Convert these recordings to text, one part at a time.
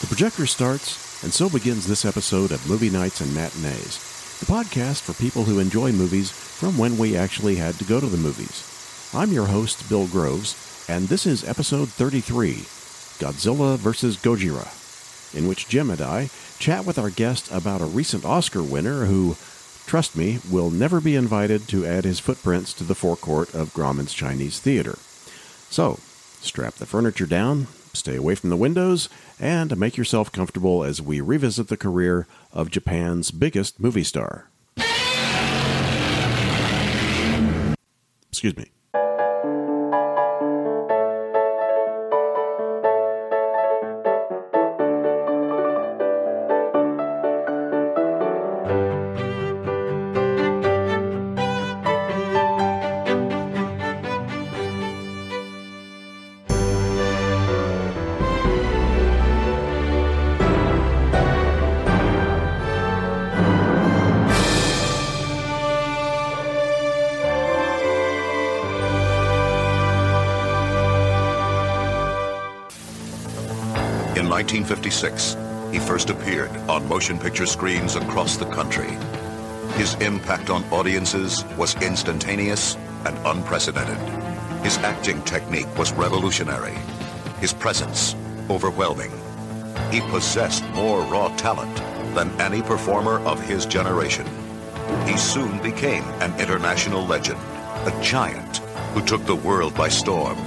The projector starts, and so begins this episode of Movie Nights and Matinees, the podcast for people who enjoy movies from when we actually had to go to the movies. I'm your host, Bill Groves, and this is episode 33, Godzilla vs. Gojira, in which Jim and I chat with our guest about a recent Oscar winner who, trust me, will never be invited to add his footprints to the forecourt of Grauman's Chinese Theater. So, strap the furniture down, stay away from the windows, and make yourself comfortable as we revisit the career of Japan's biggest movie star. Excuse me. In 1956, he first appeared on motion picture screens across the country. His impact on audiences was instantaneous and unprecedented. His acting technique was revolutionary. His presence, overwhelming. He possessed more raw talent than any performer of his generation. He soon became an international legend, a giant who took the world by storm.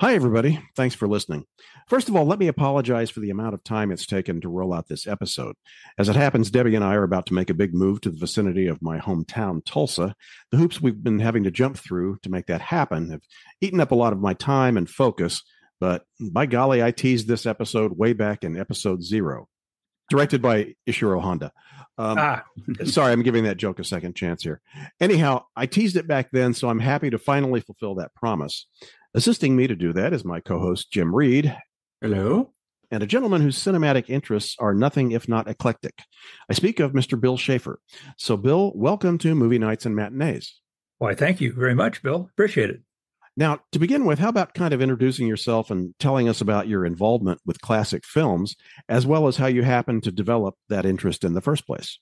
Hi, everybody. Thanks for listening. First of all, let me apologize for the amount of time it's taken to roll out this episode. As it happens, Debbie and I are about to make a big move to the vicinity of my hometown, Tulsa. The hoops we've been having to jump through to make that happen have eaten up a lot of my time and focus, but by golly, I teased this episode way back in episode 0, directed by Ishiro Honda. Sorry, I'm giving that joke a second chance here. Anyhow, I teased it back then, so I'm happy to finally fulfill that promise. Assisting me to do that is my co-host, Jim Reed. Hello. And a gentleman whose cinematic interests are nothing if not eclectic. I speak of Mr. Bill Shaffer. So, Bill, welcome to Movie Nights and Matinees. Why, thank you very much, Bill. Appreciate it. Now, to begin with, how about kind of introducing yourself and telling us about your involvement with classic films, as well as how you happened to develop that interest in the first place?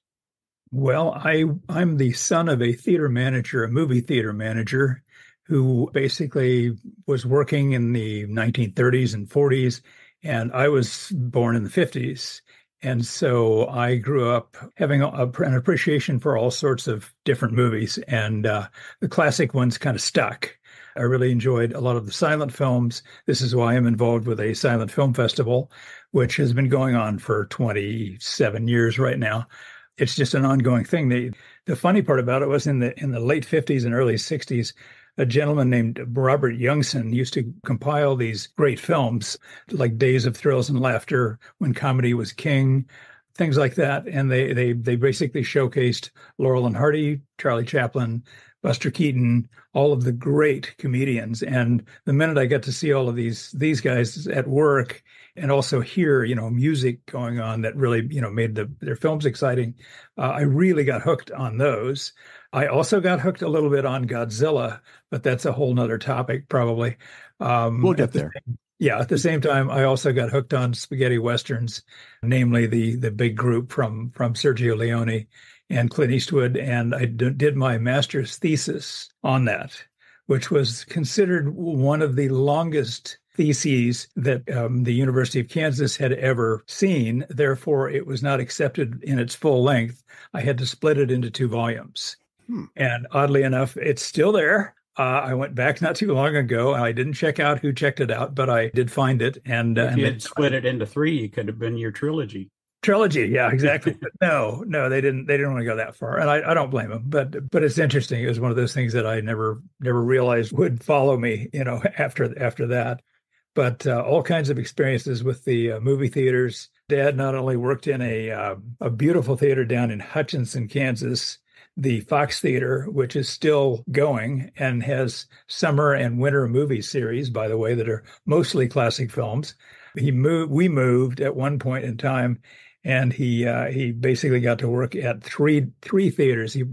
Well, I'm the son of a theater manager, a movie theater manager, who basically was working in the 1930s and 40s, and I was born in the 50s. And so I grew up having an appreciation for all sorts of different movies, and the classic ones kind of stuck. I really enjoyed a lot of the silent films. This is why I'm involved with a silent film festival, which has been going on for 27 years right now. It's just an ongoing thing. The funny part about it was in the late 50s and early 60s, a gentleman named Robert Youngson used to compile these great films like Days of Thrills and Laughter, When Comedy Was King, things like that. And they basically showcased Laurel and Hardy, Charlie Chaplin, Buster Keaton, all of the great comedians. And the minute I got to see all of these guys at work and also hear, music going on that really, made their films exciting, I really got hooked on those. I also got hooked a little bit on Godzilla, but that's a whole nother topic, probably. We'll get there. At the same time, I also got hooked on spaghetti westerns, namely the big group from Sergio Leone and Clint Eastwood. And I did my master's thesis on that, which was considered one of the longest theses that the University of Kansas had ever seen. Therefore, it was not accepted in its full length. I had to split it into 2 volumes. And oddly enough, it's still there. I went back not too long ago. I didn't check out who checked it out, but I did find it. And if you had split it into 3, it could have been your trilogy. Trilogy, yeah, exactly. But no, they didn't want to go that far, and I don't blame them. But it's interesting. It was one of those things that I never realized would follow me, after that. But all kinds of experiences with the movie theaters. Dad not only worked in a beautiful theater down in Hutchinson, Kansas, the Fox Theater, which is still going and has summer and winter movie series, by the way, that are mostly classic films. We moved at one point in time, and he basically got to work at three theaters. He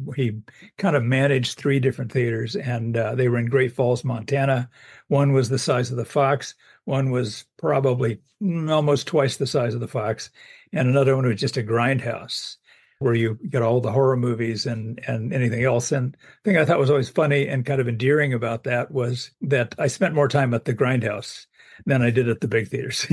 kind of managed three different theaters, and they were in Great Falls, Montana. One was the size of the Fox. One was probably almost twice the size of the Fox, and another one was just a grindhouse where you get all the horror movies and anything else. And the thing I thought was always funny and kind of endearing about that was that I spent more time at the grindhouse than I did at the big theaters.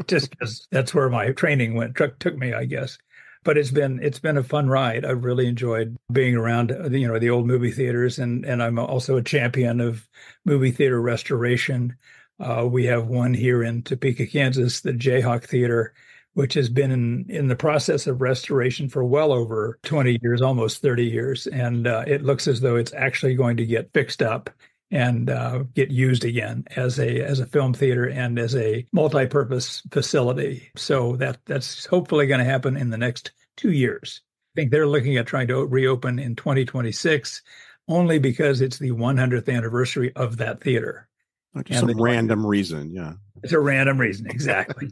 Just because that's where my training took me, I guess. But it's been a fun ride. I've really enjoyed being around, the old movie theaters, and I'm also a champion of movie theater restoration. We have one here in Topeka, Kansas, the Jayhawk Theater, which has been in the process of restoration for well over 20 years, almost 30 years. And it looks as though it's actually going to get fixed up and get used again as a film theater and as a multi-purpose facility. So that's hopefully going to happen in the next 2 years. I think they're looking at trying to reopen in 2026, only because it's the 100th anniversary of that theater. Just some random reason, yeah. It's a random reason, exactly.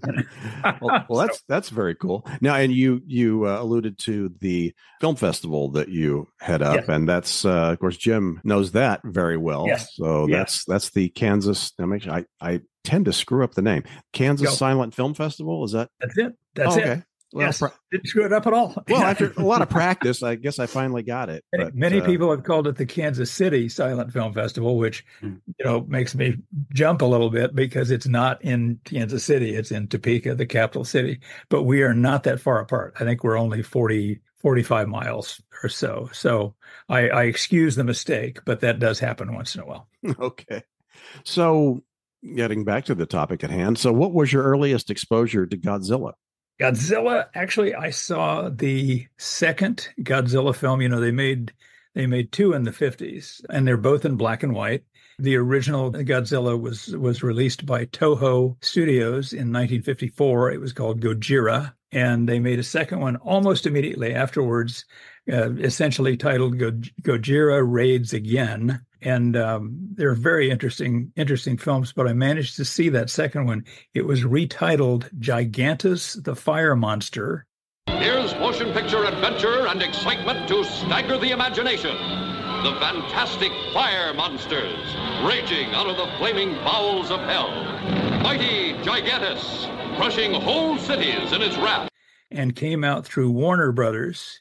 well, that's very cool. Now, and you alluded to the film festival that you head up, yes. And that's of course Jim knows that very well. Yes. So yes. That's the Kansas. I tend to screw up the name. Kansas Silent Film Festival. Is that? That's it. That's it. Okay. Well, yes, didn't screw it up at all. Well, after a lot of practice, I guess I finally got it. Many people have called it the Kansas City Silent Film Festival, which makes me jump a little bit because it's not in Kansas City; it's in Topeka, the capital city. But we are not that far apart. I think we're only 45 miles or so. So I excuse the mistake, but that does happen once in a while. Okay, so getting back to the topic at hand. So, what was your earliest exposure to Godzilla? Godzilla, actually, I saw the second Godzilla film. They made two in the 50s, and they're both in black and white. The original Godzilla was released by Toho Studios in 1954. It was called Gojira, and they made a second one almost immediately afterwards, essentially titled Gojira Raids Again. And they're very interesting films, but I managed to see that second one. It was retitled Gigantus the Fire Monster. Here's motion picture adventure and excitement to stagger the imagination. The fantastic fire monsters raging out of the flaming bowels of hell. Mighty Gigantus, crushing whole cities in its wrath. And came out through Warner Brothers,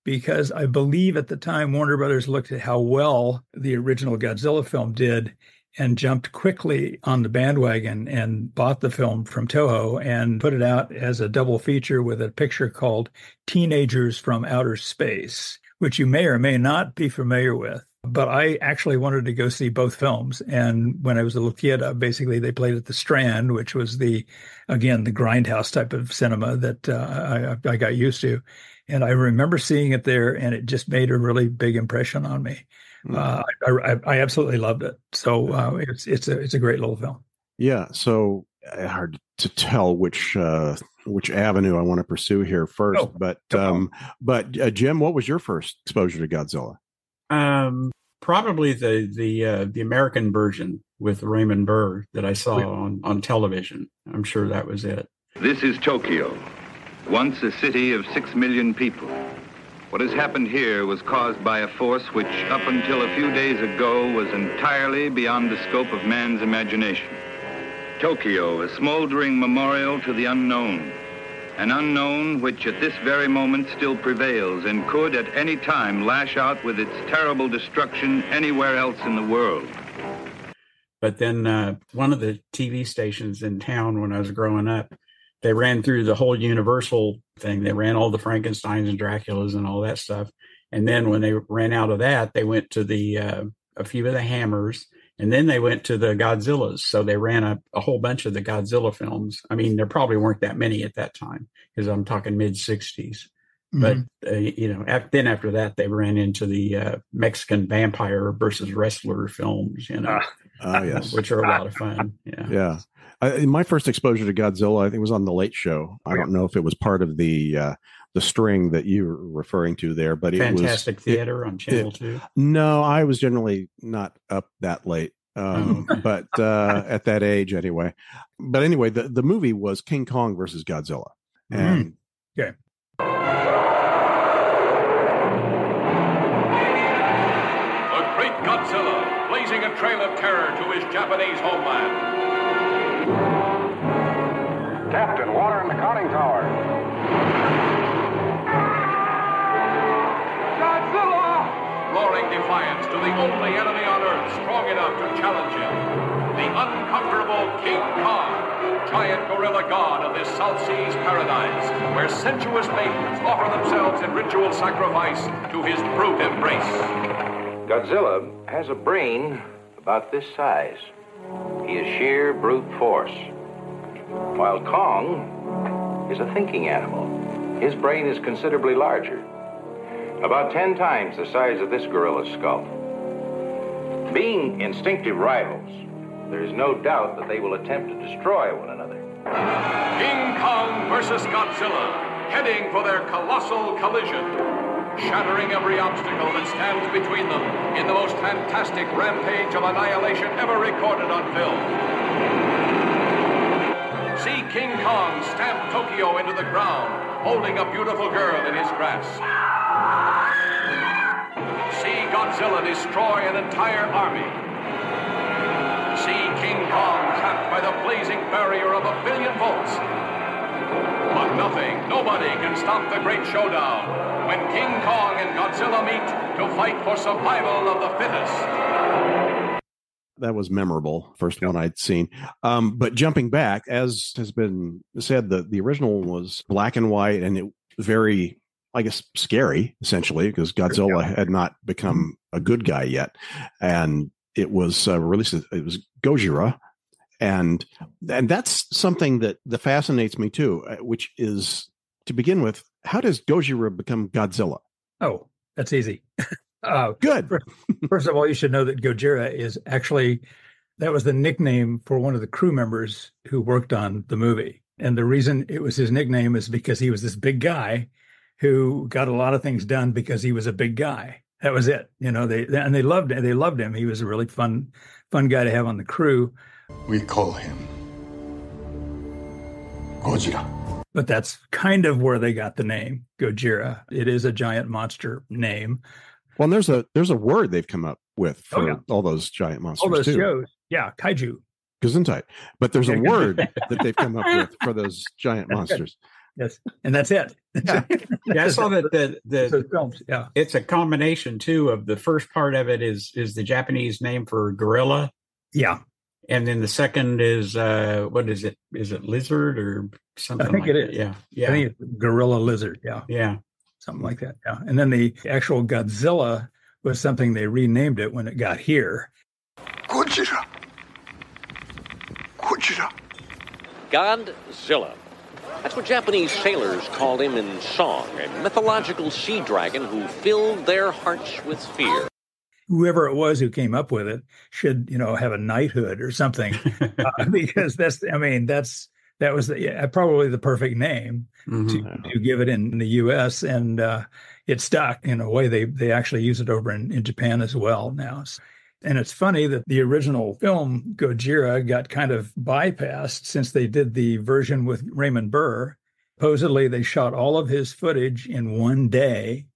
because I believe at the time Warner Brothers looked at how well the original Godzilla film did and jumped quickly on the bandwagon and bought the film from Toho and put it out as a double feature with a picture called Teenagers from Outer Space, which you may or may not be familiar with. But I actually wanted to go see both films. And when I was a little kid, basically they played at the Strand, which was the grindhouse type of cinema that I got used to. And I remember seeing it there, and it just made a really big impression on me. I absolutely loved it. So it's a great little film. Yeah. So hard to tell which avenue I want to pursue here first. But Jim, what was your first exposure to Godzilla? Probably the American version with Raymond Burr that I saw on television. I'm sure that was it. This is Tokyo, once a city of 6 million people. What has happened here was caused by a force which, up until a few days ago, was entirely beyond the scope of man's imagination. Tokyo, a smoldering memorial to the unknown, an unknown which at this very moment still prevails and could at any time lash out with its terrible destruction anywhere else in the world. But then one of the TV stations in town when I was growing up, they ran through the whole Universal thing. They ran all the Frankensteins and Draculas and all that stuff. And then when they ran out of that, they went to a few of the Hammers, and then they went to the Godzillas. So they ran a whole bunch of the Godzilla films. I mean, there probably weren't that many at that time because I'm talking mid-60s. Mm-hmm. But, then after that, they ran into the Mexican vampire versus wrestler films, yes. Which are a lot of fun. Yeah. My first exposure to Godzilla, I think, was on The Late Show. I don't know if it was part of the string that you were referring to there, but Fantastic Theater on Channel 2. No, I was generally not up that late, but at that age anyway. But anyway, the movie was King Kong versus Godzilla, and Okay. The great Godzilla, blazing a trail of terror to his Japanese homeland. Captain, water in the conning tower. Godzilla! Roaring defiance to the only enemy on Earth strong enough to challenge him. The unconquerable King Kong, giant gorilla god of this South Seas paradise, where sensuous maidens offer themselves in ritual sacrifice to his brute embrace. Godzilla has a brain about this size. He is sheer brute force. While Kong is a thinking animal. His brain is considerably larger, about 10 times the size of this gorilla's skull. Being instinctive rivals, there is no doubt that they will attempt to destroy one another. King Kong versus Godzilla, heading for their colossal collision, shattering every obstacle that stands between them in the most fantastic rampage of annihilation ever recorded on film. See King Kong stamp Tokyo into the ground, holding a beautiful girl in his grasp. See Godzilla destroy an entire army. See King Kong trapped by the blazing barrier of 1 billion volts. But nothing, nobody can stop the great showdown when King Kong and Godzilla meet to fight for survival of the fittest. That was memorable. First one I'd seen. But jumping back, as has been said, the original was black and white, and it was very, I guess, scary, essentially, because Godzilla had not become a good guy yet. And it was released, it was Gojira. And that's something that fascinates me too, which is, to begin with, how does Gojira become Godzilla? Oh, that's easy. Good. First of all, you should know that Gojira is actually, that was the nickname for one of the crew members who worked on the movie. And the reason it was his nickname is because he was this big guy who got a lot of things done because he was a big guy. That was it. You know, they loved him. He was a really fun guy to have on the crew. We call him Gojira. But that's kind of where they got the name, Gojira. It is a giant monster name. Well, and there's a word they've come up with for all those giant monsters, all those too. shows. Yeah, kaiju. Gesundheit. But there's a word that they've come up with for those giant monsters. Yes, and that's it. Yeah, I saw that the films. Yeah, it's a combination too of the first part of it is the Japanese name for gorilla. Yeah, and then the second is what is it? Is it lizard or something? I think like it is. Yeah. I think it's gorilla lizard. Yeah, something like that. Yeah, and then the actual Godzilla was something they renamed it when it got here. Gojira. Godzilla. That's what Japanese sailors called him in song, a mythological sea dragon who filled their hearts with fear. Whoever it was who came up with it should, have a knighthood or something, because that was probably the perfect name to give it in the U.S. and it stuck in a way. They actually use it over in Japan as well now. And it's funny that the original film, Gojira, got kind of bypassed since they did the version with Raymond Burr. Supposedly, they shot all of his footage in one day.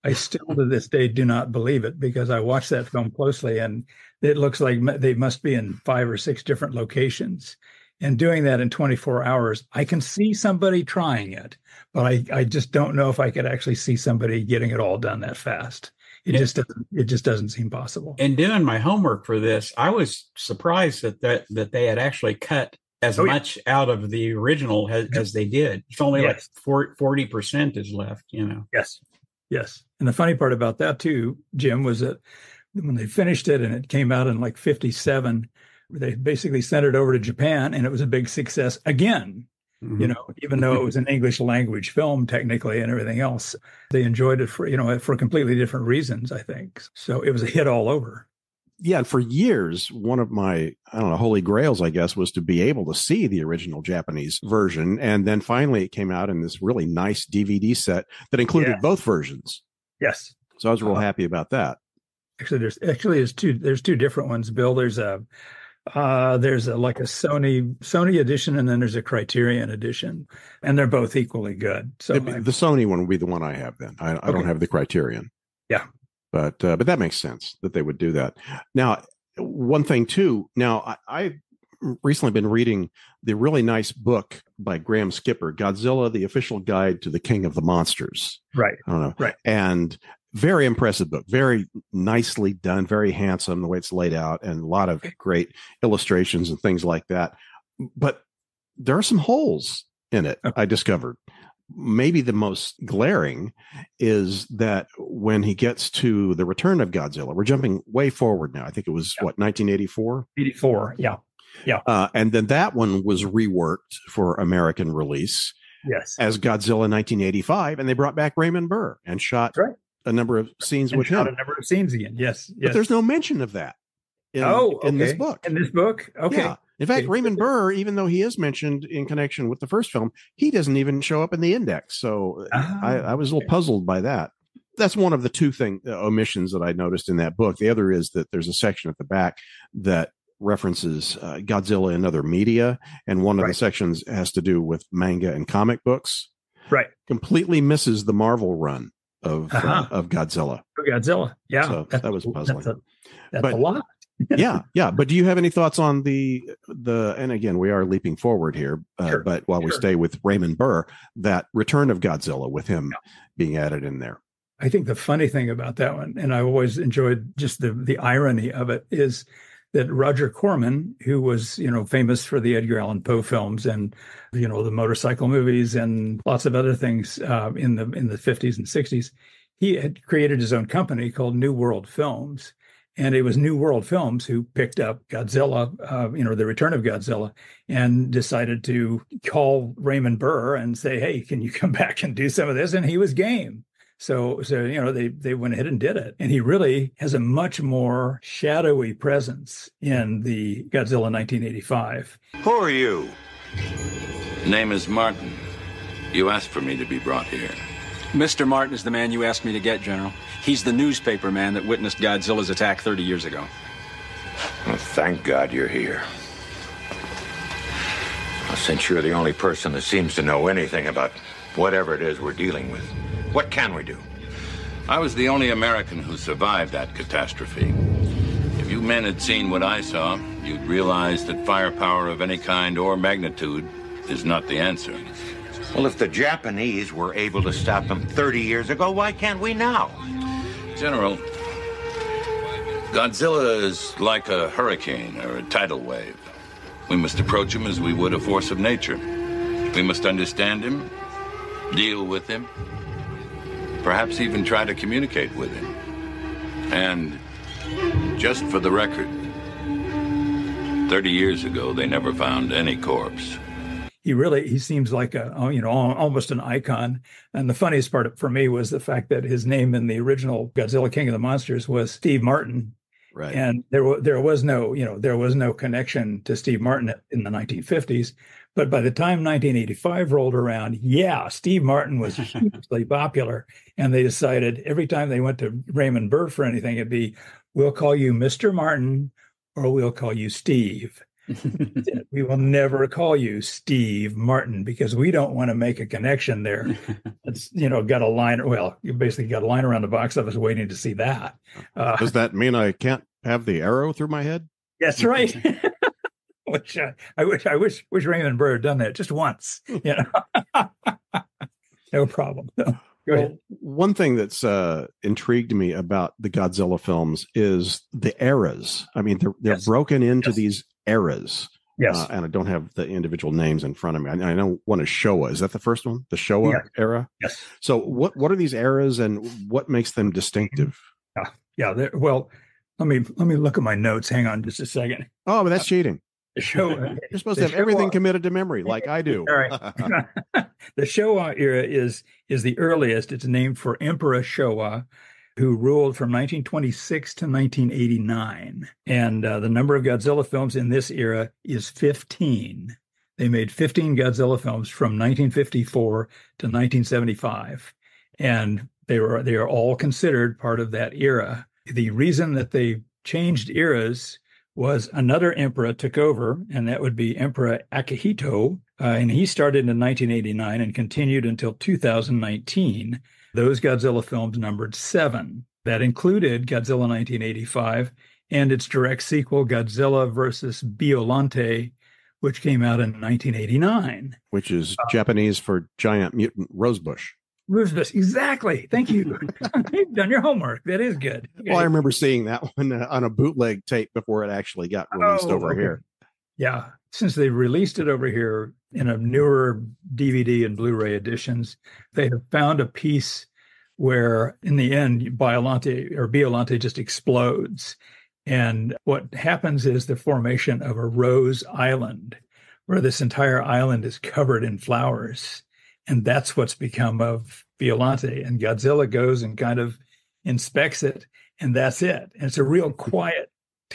I still, to this day, do not believe it because I watched that film closely, and it looks like they must be in 5 or 6 different locations. And doing that in 24 hours, I can see somebody trying it, but I just don't know if I could actually see somebody getting it all done that fast. It just doesn't seem possible. And doing my homework for this, I was surprised that they had actually cut as much out of the original as they did. It's only like 40% is left, Yes. And the funny part about that too, Jim, was that when they finished it and it came out in like 1957, they basically sent it over to Japan and it was a big success again. Even though it was an English language film technically and everything else, they enjoyed it for completely different reasons, I think. So it was a hit all over. Yeah. And for years, one of my, holy grails, I guess, was to be able to see the original Japanese version. And then finally it came out in this really nice DVD set that included both versions. Yes. So I was real happy about that. Actually, there's two different ones, Bill. There's There's like a Sony edition, and then there's a Criterion edition, and they're both equally good. So The Sony one would be the one I have. Then I don't have the Criterion. Yeah, but that makes sense that they would do that. Now, one thing too. Now, I've recently been reading the really nice book by Graham Skipper, Godzilla: The Official Guide to the King of the Monsters. Right. I don't know. Right. And very impressive book, very nicely done, very handsome the way it's laid out, and a lot of great illustrations and things like that. But there are some holes in it, I discovered. Maybe the most glaring is that when he gets to the Return of Godzilla, we're jumping way forward now. I think it was 1984? 84, yeah. Yeah. And then that one was reworked for American release. Yes. As Godzilla 1985, and they brought back Raymond Burr and shot a number of scenes with him. A number of scenes again. Yes. But there's no mention of that in this book. In this book? Okay. Yeah. In fact, Raymond Burr, even though he is mentioned in connection with the first film, he doesn't even show up in the index. So I was a little puzzled by that. That's one of the two omissions that I noticed in that book. The other is that there's a section at the back that references Godzilla and other media, and one of the sections has to do with manga and comic books. Right. Completely misses the Marvel run of Godzilla. Godzilla, yeah. So that was puzzling. That's a lot. yeah. But do you have any thoughts on the? And again, we are leaping forward here, but while we stay with Raymond Burr, that Return of Godzilla with him being added in there. I think the funny thing about that one, and I always enjoyed just the irony of it, is that Roger Corman, who was, famous for the Edgar Allan Poe films and, the motorcycle movies and lots of other things in the 50s and 60s, he had created his own company called New World Films. And it was New World Films who picked up Godzilla, the Return of Godzilla, and decided to call Raymond Burr and say, hey, can you come back and do some of this? And he was game. So they went ahead and did it. And he really has a much more shadowy presence in the Godzilla 1985. Who are you? Name is Martin. You asked for me to be brought here. Mr. Martin is the man you asked me to get, General. He's the newspaper man that witnessed Godzilla's attack 30 years ago. Well, thank God you're here. Well, since you're the only person that seems to know anything about whatever it is we're dealing with, what can we do? I was the only American who survived that catastrophe. If you men had seen what I saw, you'd realize that firepower of any kind or magnitude is not the answer. Well, if the Japanese were able to stop him 30 years ago, why can't we now? General, Godzilla is like a hurricane or a tidal wave. We must approach him as we would a force of nature. We must understand him, deal with him, perhaps even try to communicate with him. And just for the record, 30 years ago, they never found any corpse. He seems like almost an icon. And the funniest part for me was the fact that his name in the original Godzilla King of the Monsters was Steve Martin. Right. And there was no connection to Steve Martin in the 1950s. But by the time 1985 rolled around, Steve Martin was hugely popular. And they decided every time they went to Raymond Burr for anything, it'd be, we'll call you Mr. Martin or we'll call you Steve. We will never call you Steve Martin because we don't want to make a connection there. It's, got a line. Well, you basically got a line around the box office waiting to see that. Does that mean I can't have the arrow through my head? That's right. Which I wish Raymond Burr had done that just once. No problem. No. Go ahead. One thing that's intrigued me about the Godzilla films is the eras. I mean, they're broken into these eras. Yes. And I don't have the individual names in front of me. I know one is Showa. Is that the first one? The Showa era? Yes. So what are these eras and what makes them distinctive? Well, let me look at my notes. Hang on just a second. Oh, but that's cheating. The Showa. You're supposed to have everything committed to memory like I do. All right. The Showa era is the earliest. It's named for Emperor Showa, who ruled from 1926 to 1989. And the number of Godzilla films in this era is 15. They made 15 Godzilla films from 1954 to 1975. And they are all considered part of that era. The reason that they changed eras was another emperor took over, and that would be Emperor Akihito. And he started in 1989 and continued until 2019. Those Godzilla films numbered 7. That included Godzilla 1985 and its direct sequel, Godzilla versus Biolante, which came out in 1989. Which is Japanese for giant mutant rosebush. Rosebush, exactly. Thank you. You've done your homework. That is good. Okay. Well, I remember seeing that one on a bootleg tape before it actually got released over here. Yeah. Since they released it over here in a newer DVD and Blu-ray editions, they have found a piece where in the end, Biolante just explodes. And what happens is the formation of a rose island, where this entire island is covered in flowers. And that's what's become of Biolante. And Godzilla goes and kind of inspects it, and that's it. And it's a real quiet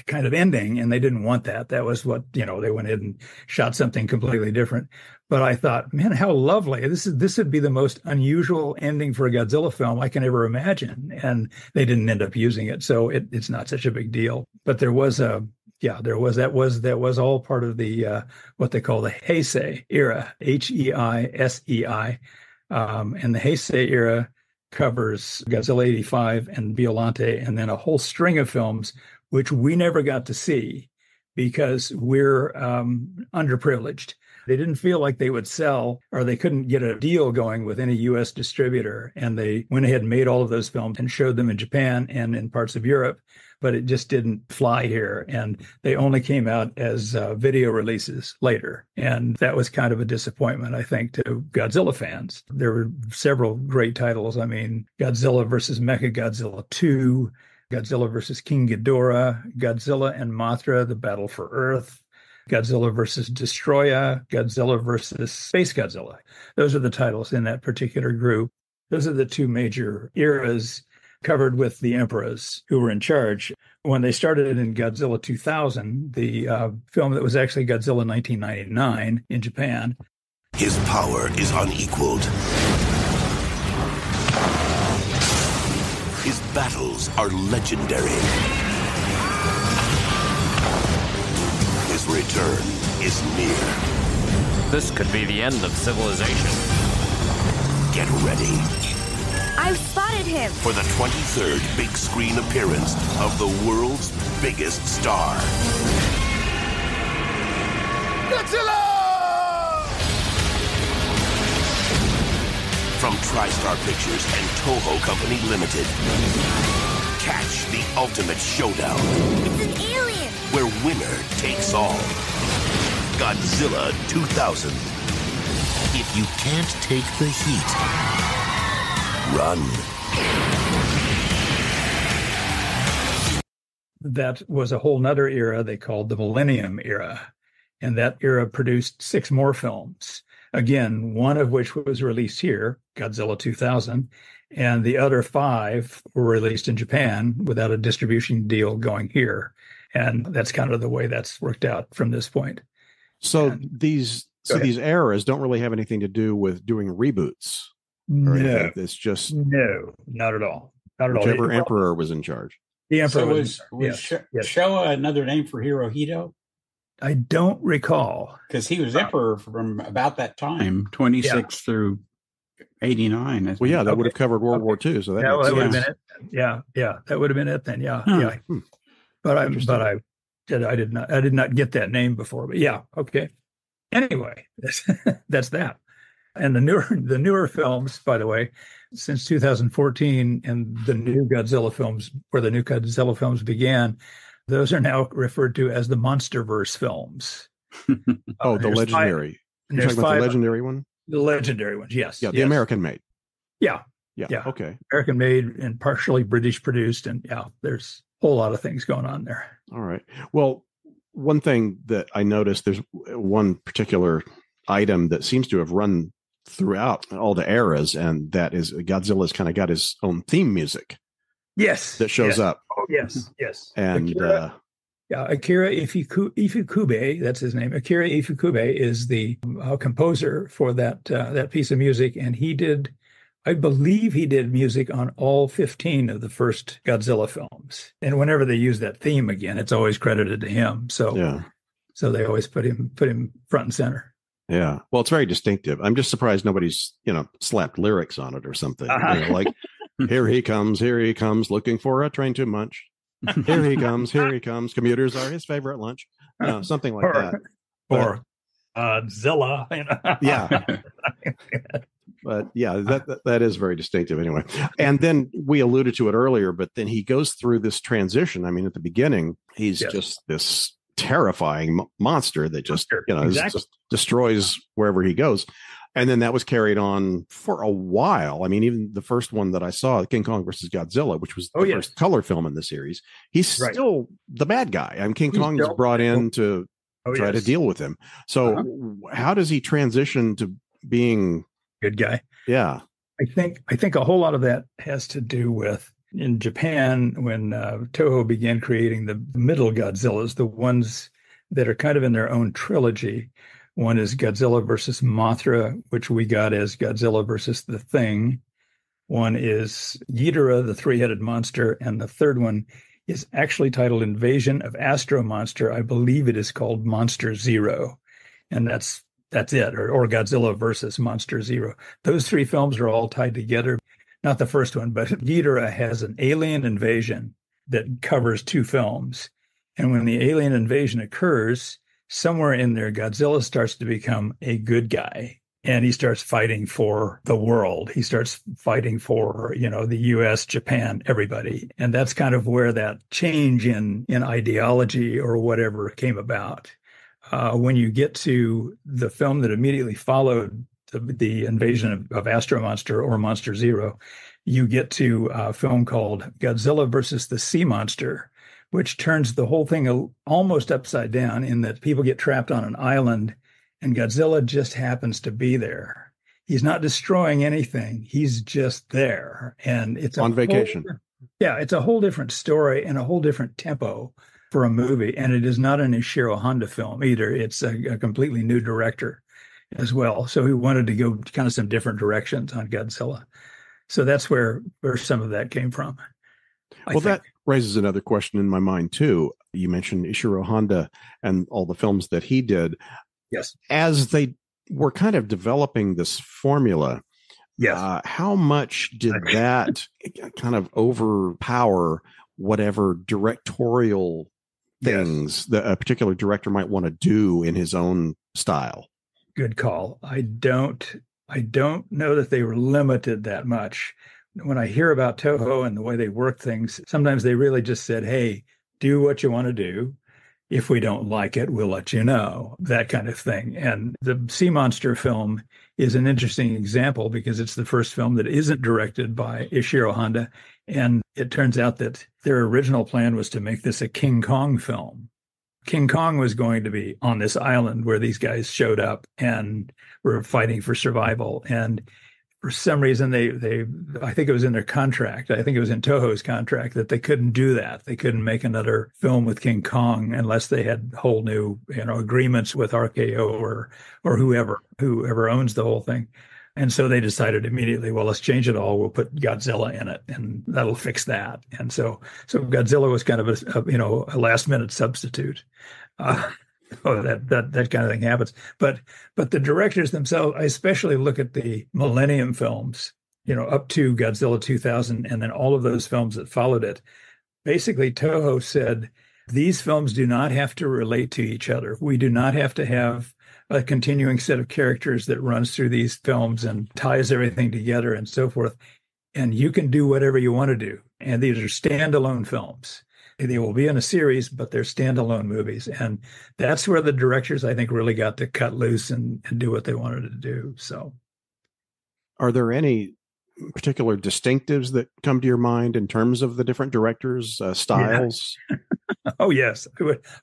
kind of ending, and they didn't want that. That was what, they went in and shot something completely different. But I thought, man, how lovely. This would be the most unusual ending for a Godzilla film I can ever imagine. And they didn't end up using it. So it's not such a big deal. But that was all part of the what they call the Heisei era, Heisei. And the Heisei era covers Godzilla 85 and Biolante, and then a whole string of films which we never got to see because we're underprivileged. They didn't feel like they would sell, or they couldn't get a deal going with any U.S. distributor. And they went ahead and made all of those films and showed them in Japan and in parts of Europe, but it just didn't fly here. And they only came out as video releases later. And that was kind of a disappointment, I think, to Godzilla fans. There were several great titles. I mean, Godzilla versus Mechagodzilla 2, Godzilla versus King Ghidorah, Godzilla and Mothra, The Battle for Earth, Godzilla versus Destroya, Godzilla versus Space Godzilla. Those are the titles in that particular group. Those are the two major eras covered with the emperors who were in charge. When they started in Godzilla 2000, the film that was actually Godzilla 1999 in Japan. His power is unequaled. His battles are legendary. His return is near. This could be the end of civilization. Get ready. I've spotted him. For the 23rd big screen appearance of the world's biggest star. Godzilla! From TriStar Pictures and Toho Company Limited. Catch the ultimate showdown. It's an alien. Where winner takes all. Godzilla 2000. If you can't take the heat, run. That was a whole nother era they called the Millennium Era. And that era produced 6 more films. Again, one of which was released here, Godzilla 2000, and the other 5 were released in Japan without a distribution deal going here. And that's kind of the way that's worked out from this point. So these eras don't really have anything to do with doing reboots. No, it's just not at all. Not at all. Whichever emperor was in charge. The emperor was Showa another name for Hirohito? I don't recall. Because he was emperor from about that time, 26 through 89. Well, yeah, that would have covered World War II. So that would have been it. Yeah, that would have been it then. Yeah, yeah. But I did not get that name before. But yeah, okay. Anyway, that's that. And the newer films, by the way, since 2014, and the new Godzilla films, where the new Godzilla films began, those are now referred to as the Monsterverse films. The legendary. You're talking about the legendary one? The legendary ones, yes. Yeah, the American made. Yeah. Okay. American made and partially British produced. And there's a whole lot of things going on there. All right. Well, one thing that I noticed, there's one particular item that seems to have run throughout all the eras, and that is Godzilla's kind of got his own theme music. Yes. That shows up. Oh, yes. And Akira Ifukube, that's his name. Akira Ifukube is the composer for that piece of music, and he did I believe he did music on all 15 of the first Godzilla films. And whenever they use that theme again, it's always credited to him. So they always put him front and center. Yeah. Well, it's very distinctive. I'm just surprised nobody's, slapped lyrics on it or something. Like, here he comes, looking for a train to munch. Here he comes. Commuters are his favorite lunch. Something like that. Or Godzilla. Yeah. But yeah, that is very distinctive anyway. And then we alluded to it earlier, but then he goes through this transition. I mean, at the beginning, he's just this terrifying monster that just, just destroys wherever he goes. And then that was carried on for a while. I mean, even the first one that I saw, King Kong versus Godzilla, which was the first color film in the series, he's still the bad guy. I mean, King Kong is brought in to try to deal with him. So how does he transition to being good guy? Yeah. I think a whole lot of that has to do with in Japan when Toho began creating the middle Godzillas, the ones that are kind of in their own trilogy. One is Godzilla versus Mothra, which we got as Godzilla versus the Thing. One is Ghidorah, the three-headed monster, and the third one is actually titled Invasion of Astro Monster. I believe it is called Monster Zero, and that's it, or Godzilla versus Monster Zero. Those three films are all tied together. Not the first one, but Ghidorah has an alien invasion that covers two films. And when the alien invasion occurs, somewhere in there, Godzilla starts to become a good guy. And he starts fighting for the world. He starts fighting for, the US, Japan, everybody. And that's kind of where that change in ideology or whatever came about. When you get to the film that immediately followed the invasion of Astro Monster or Monster Zero, you get to a film called Godzilla versus the Sea Monster, which turns the whole thing almost upside down in that people get trapped on an island and Godzilla just happens to be there. He's not destroying anything. He's just there. And it's on vacation. It's a whole different story and a whole different tempo for a movie. And it is not an Ishiro Honda film either. It's a completely new director as well. So he wanted to go kind of some different directions on Godzilla. So that's where some of that came from. That raises another question in my mind, too. You mentioned Ishiro Honda and all the films that he did. Yes. As they were kind of developing this formula, how much did that kind of overpower whatever directorial things that a particular director might want to do in his own style? Good call. I don't know that they were limited that much. When I hear about Toho and the way they work things, sometimes they really just said, hey, do what you want to do. If we don't like it, we'll let you know, that kind of thing. And the Sea Monster film is an interesting example because it's the first film that isn't directed by Ishiro Honda. And it turns out that their original plan was to make this a King Kong film. King Kong was going to be on this island where these guys showed up and were fighting for survival. And for some reason, I think it was in their contract. I think it was in Toho's contract that they couldn't do that. They couldn't make another film with King Kong unless they had whole new, agreements with RKO or whoever owns the whole thing. And so they decided immediately, well, let's change it all. We'll put Godzilla in it, and that'll fix that. And so Godzilla was kind of a last minute substitute. That kind of thing happens. But the directors themselves, I especially look at the Millennium films, up to Godzilla 2000, and then all of those films that followed it. Basically, Toho said, these films do not have to relate to each other. We do not have to have a continuing set of characters that runs through these films and ties everything together and so forth. And you can do whatever you want to do. And these are standalone films. They will be in a series, but they're standalone movies. And that's where the directors, I think, really got to cut loose and do what they wanted to do. So, are there any particular distinctives that come to your mind in terms of the different directors' styles? Yeah. Oh, yes.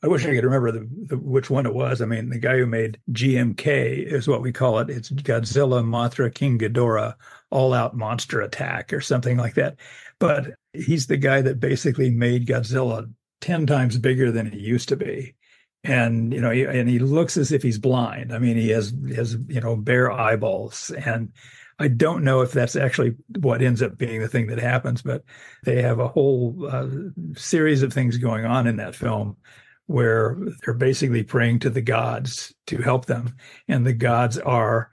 I wish I could remember which one it was. I mean, the guy who made GMK is what we call it. It's Godzilla, Mothra, King Ghidorah, All-Out Monster Attack or something like that. But he's the guy that basically made Godzilla 10 times bigger than he used to be. And, and he looks as if he's blind. I mean, he has bare eyeballs. And I don't know if that's actually what ends up being the thing that happens, but they have a whole series of things going on in that film where they're basically praying to the gods to help them. And the gods are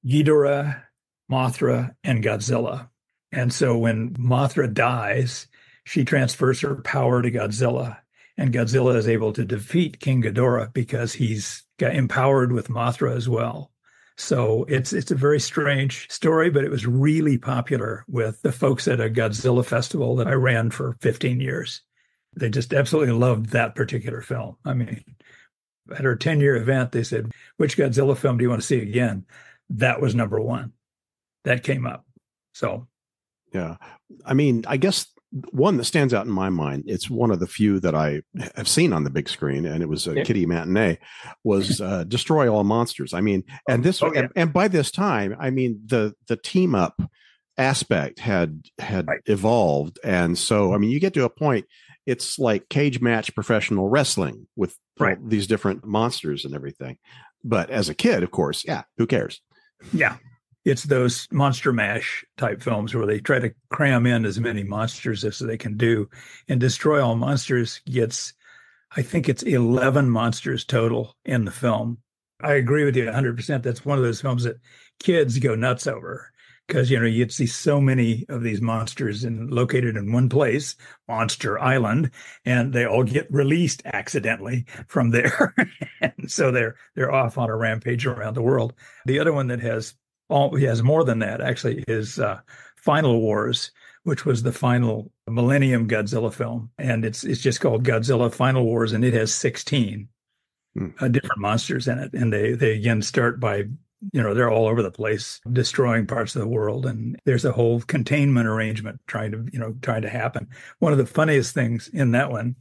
Ghidorah, Mothra, and Godzilla. And so when Mothra dies, she transfers her power to Godzilla. And Godzilla is able to defeat King Ghidorah because he's got empowered with Mothra as well. So it's a very strange story, but it was really popular with the folks at a Godzilla festival that I ran for 15 years. They just absolutely loved that particular film. I mean, at our 10-year event, they said, which Godzilla film do you want to see again? That was number one. That came up. So, yeah. I mean, I guess one that stands out in my mind, it's one of the few that I have seen on the big screen, and it was a kiddie matinee, was Destroy All Monsters. I mean, and this, and by this time, I mean, the team up aspect had evolved. And so, I mean, you get to a point, it's like cage match professional wrestling with all these different monsters and everything. But as a kid, of course, who cares? Yeah. It's those Monster Mash type films where they try to cram in as many monsters as they can do. And Destroy All Monsters gets, I think it's 11 monsters total in the film. I agree with you 100%. That's one of those films that kids go nuts over because, you know, you'd see so many of these monsters located in one place, Monster Island, and they all get released accidentally from there. And so they're off on a rampage around the world. The other one that has more than that, actually, is Final Wars, which was the final Millennium Godzilla film. And it's just called Godzilla Final Wars, and it has 16 different monsters in it. And they again start by, you know, they're all over the place, destroying parts of the world. And there's a whole containment arrangement trying to happen. One of the funniest things in that one,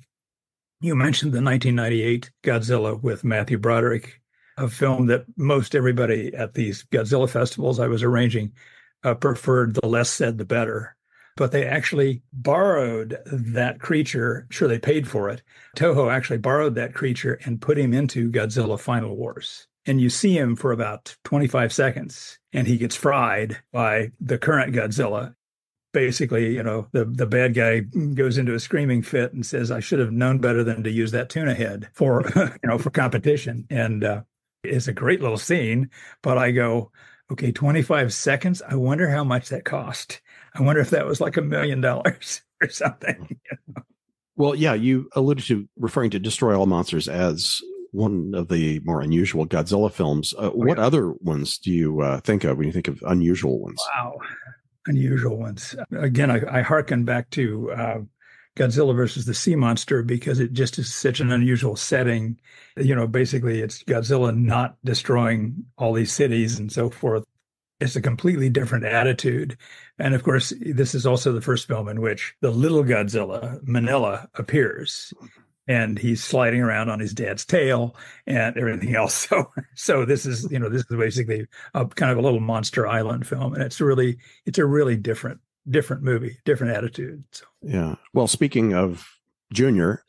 you mentioned the 1998 Godzilla with Matthew Broderick, a film that most everybody at these Godzilla festivals I was arranging preferred. The less said, the better. But they actually borrowed that creature. Sure, they paid for it. Toho actually borrowed that creature and put him into Godzilla Final Wars. And you see him for about 25 seconds, and he gets fried by the current Godzilla. Basically, you know, the bad guy goes into a screaming fit and says, I should have known better than to use that tuna head for, for competition. And it's a great little scene, but I go, okay, 25 seconds. I wonder how much that cost. I wonder if that was like $1 million or something. You know? Well, yeah, you alluded to referring to Destroy All Monsters as one of the more unusual Godzilla films. What other ones do you think of when you think of unusual ones? Wow. Unusual ones. Again, I hearken back to Godzilla versus the Sea Monster because it just is such an unusual setting. You know, basically it's Godzilla not destroying all these cities and so forth. It's a completely different attitude. And of course, this is also the first film in which the little Godzilla, Manila, appears. And he's sliding around on his dad's tail and everything else. So this is basically a kind of a little Monster Island film. And it's a really different movie, different attitude. So. Yeah. Well, speaking of Junior,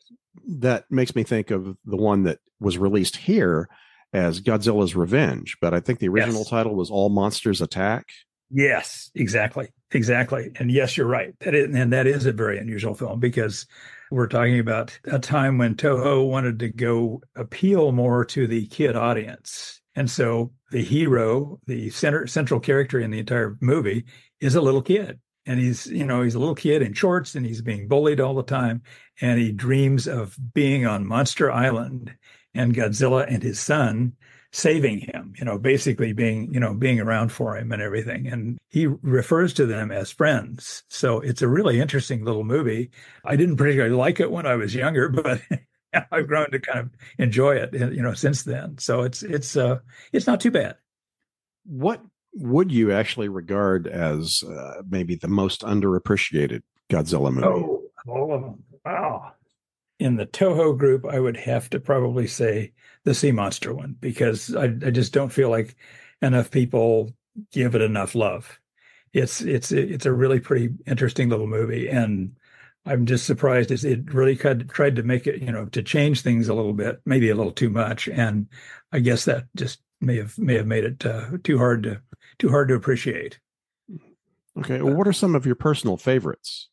that makes me think of the one that was released here as Godzilla's Revenge, but I think the original title was All Monsters Attack. Yes, exactly. And yes, you're right. That is a very unusual film because we're talking about a time when Toho wanted to go appeal more to the kid audience. And so the hero, the central character in the entire movie is a little kid. And he's a little kid in shorts and he's being bullied all the time. And he dreams of being on Monster Island and Godzilla and his son saving him, basically being around for him and everything. And he refers to them as friends. So it's a really interesting little movie. I didn't particularly like it when I was younger, but I've grown to kind of enjoy it, since then. So it's not too bad. What would you actually regard as maybe the most underappreciated Godzilla movie? Oh, all of them. Wow. In the Toho group, I would have to probably say the Sea Monster one, because I just don't feel like enough people give it enough love. It's a really pretty interesting little movie, and I'm just surprised it really tried to make it, to change things a little bit, maybe a little too much, and I guess that just may have made it too hard to appreciate. Okay. Well, what are some of your personal favorites?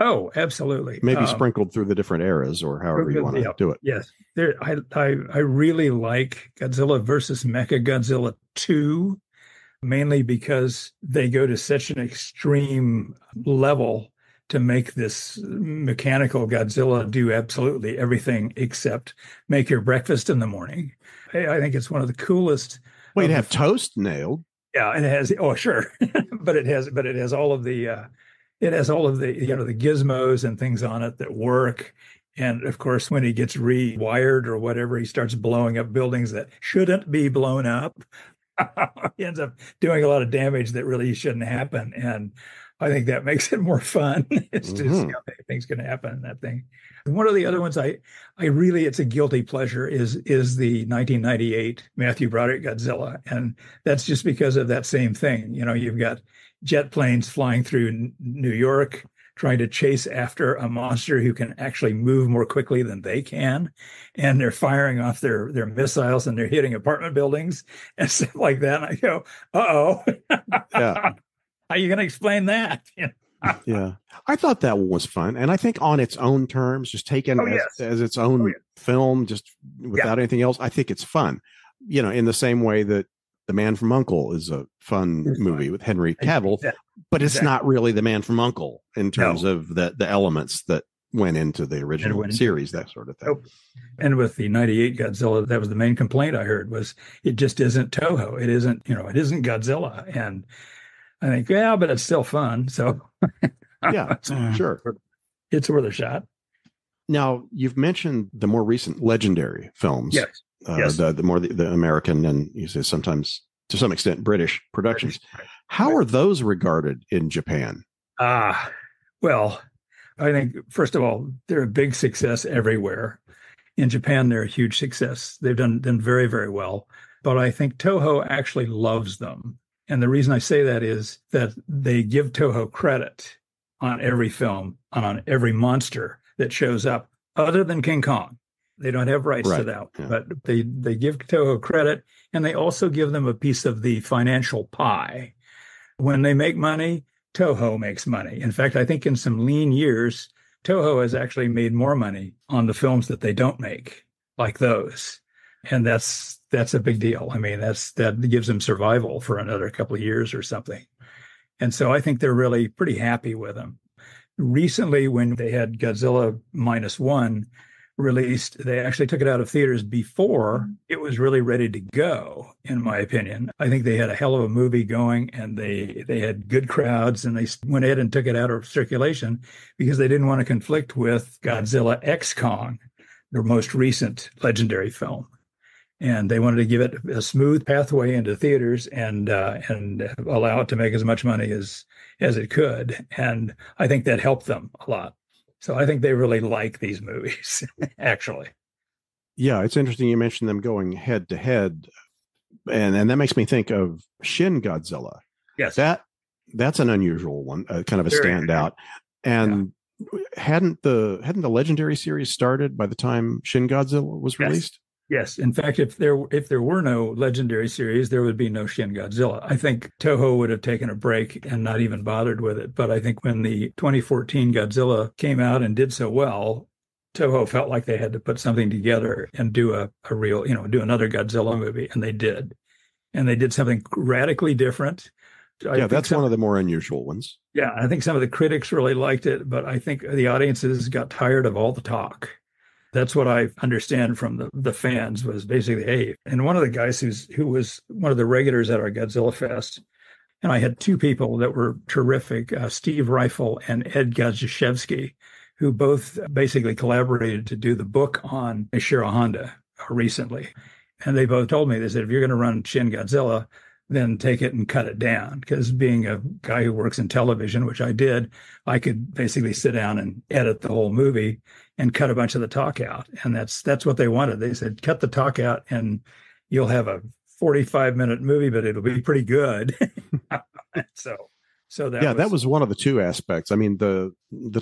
Oh, absolutely. Maybe sprinkled through the different eras or however you want to do it. Yes. I really like Godzilla versus Mechagodzilla 2, mainly because they go to such an extreme level to make this mechanical Godzilla do absolutely everything except make your breakfast in the morning. I think it's one of the coolest. Well, you'd have toast nailed. Yeah, it has. Oh, sure, but it has all of the. It has all of the the gizmos and things on it that work. And of course, when he gets rewired or whatever, he starts blowing up buildings that shouldn't be blown up. He ends up doing a lot of damage that really shouldn't happen. And I think that makes it more fun. It's just things can happen in that thing. And one of the other ones I really, it's a guilty pleasure is the 1998 Matthew Broderick Godzilla. And that's just because of that same thing. You've got jet planes flying through New York, trying to chase after a monster who can actually move more quickly than they can. And they're firing off their missiles and they're hitting apartment buildings and stuff like that. And I go, uh-oh. Yeah. How are you going to explain that? Yeah. I thought that one was fun. And I think on its own terms, just taken as its own film, just without anything else, I think it's fun. In the same way that The Man from U.N.C.L.E. is a fun movie with Henry Cavill, but it's not really The Man from U.N.C.L.E. in terms of the elements that went into the original series, that sort of thing. Nope. And with the 98 Godzilla, that was the main complaint I heard was it just isn't Toho. It isn't, it isn't Godzilla. And I think, but it's still fun. So yeah, sure. It's worth a shot. Now, you've mentioned the more recent Legendary films. Yes. Yes. The American and you say sometimes to some extent British productions. How are those regarded in Japan? Well, I think first of all, they're a big success everywhere. In Japan, they're a huge success. They've done very, very well. But I think Toho actually loves them. And the reason I say that is that they give Toho credit on every film, on every monster that shows up, other than King Kong. They don't have rights to that, but they give Toho credit, and they also give them a piece of the financial pie. When they make money, Toho makes money. In fact, I think in some lean years, Toho has actually made more money on the films that they don't make, like those. And that's a big deal. I mean, that gives them survival for another couple of years or something. And so I think they're really pretty happy with them. Recently, when they had Godzilla Minus One released, they actually took it out of theaters before it was really ready to go, in my opinion. I think they had a hell of a movie going, and they had good crowds, and they went ahead and took it out of circulation because they didn't want to conflict with Godzilla X Kong, their most recent Legendary film. And they wanted to give it a smooth pathway into theaters and allow it to make as much money as it could. And I think that helped them a lot. So I think they really like these movies, actually. Yeah, it's interesting you mentioned them going head to head. And that makes me think of Shin Godzilla. Yes. That's an unusual one, kind of a standout. And hadn't the Legendary series started by the time Shin Godzilla was released? Yes. In fact, if there were no Legendary series, there would be no Shin Godzilla. I think Toho would have taken a break and not even bothered with it. But I think when the 2014 Godzilla came out and did so well, Toho felt like they had to put something together and do a real, do another Godzilla movie. And they did. And they did something radically different. That's one of the more unusual ones. Yeah. I think some of the critics really liked it, but I think the audiences got tired of all the talk. That's what I understand from the fans was basically, hey, and one of the guys who was one of the regulars at our Godzilla Fest, and I had two people that were terrific, Steve Reifel and Ed Gajaszewski, who both basically collaborated to do the book on Ishiro Honda recently. And they both told me, they said, if you're going to run Shin Godzilla, then take it and cut it down. Because being a guy who works in television, which I did, I could basically sit down and edit the whole movie and cut a bunch of the talk out. And that's what they wanted. They said, cut the talk out and you'll have a 45-minute movie, but it'll be pretty good. So that was one of the two aspects. I mean, the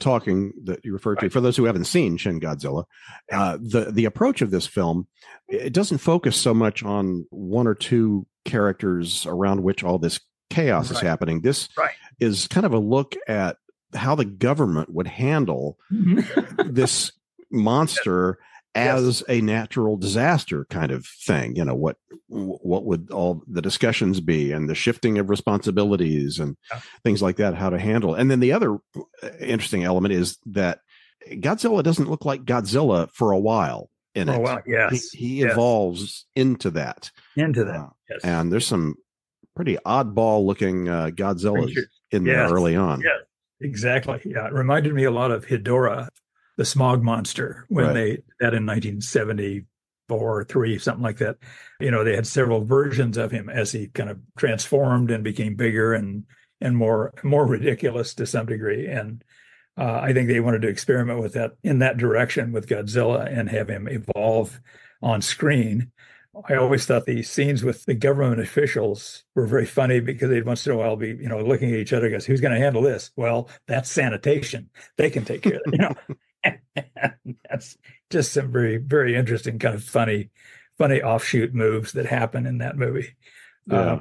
talking that you referred to, for those who haven't seen Shin Godzilla, the approach of this film, it doesn't focus so much on one or two characters around which all this chaos is happening. This is kind of a look at how the government would handle this monster as a natural disaster kind of thing. You know, what would all the discussions be, and the shifting of responsibilities and things like that, how to handle. And then the other interesting element is that Godzilla doesn't look like Godzilla for a while in it. Wow. Yes. He evolves into that. Yes. And there's some pretty oddball looking Godzillas in there early on. Yeah, exactly. Yeah. It reminded me a lot of Hedorah, the smog monster, when they did that in 1974 or 3, something like that. You know, they had several versions of him as he kind of transformed and became bigger and more ridiculous to some degree. And I think they wanted to experiment with that in that direction with Godzilla and have him evolve on screen. I always thought the scenes with the government officials were very funny because they'd once in a while be, you know, looking at each other and goes, who's going to handle this? Well, that's sanitation. They can take care of it, you know. That's just some very, very interesting kind of funny offshoot moves that happen in that movie. Yeah.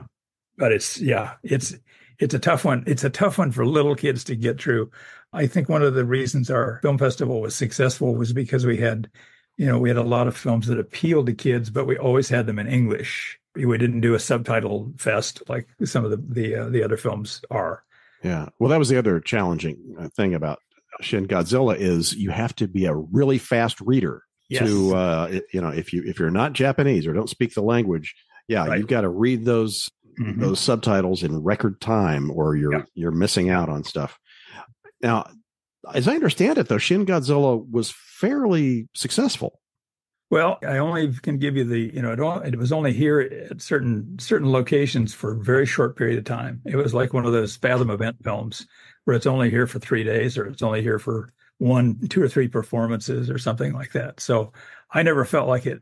But it's a tough one. It's a tough one for little kids to get through. I think one of the reasons our film festival was successful was because we had a lot of films that appealed to kids, but we always had them in English. We didn't do a subtitle fest like some of the other films are. Yeah. Well, that was the other challenging thing about Shin Godzilla is you have to be a really fast reader to, if you're not Japanese or don't speak the language, you've got to read those subtitles in record time or you're missing out on stuff. Now, as I understand it, though, Shin Godzilla was fairly successful. Well, I only can give you it was only here at certain locations for a very short period of time. It was like one of those Fathom event films where it's only here for 3 days or it's only here for 1, 2 or 3 performances or something like that. So I never felt like it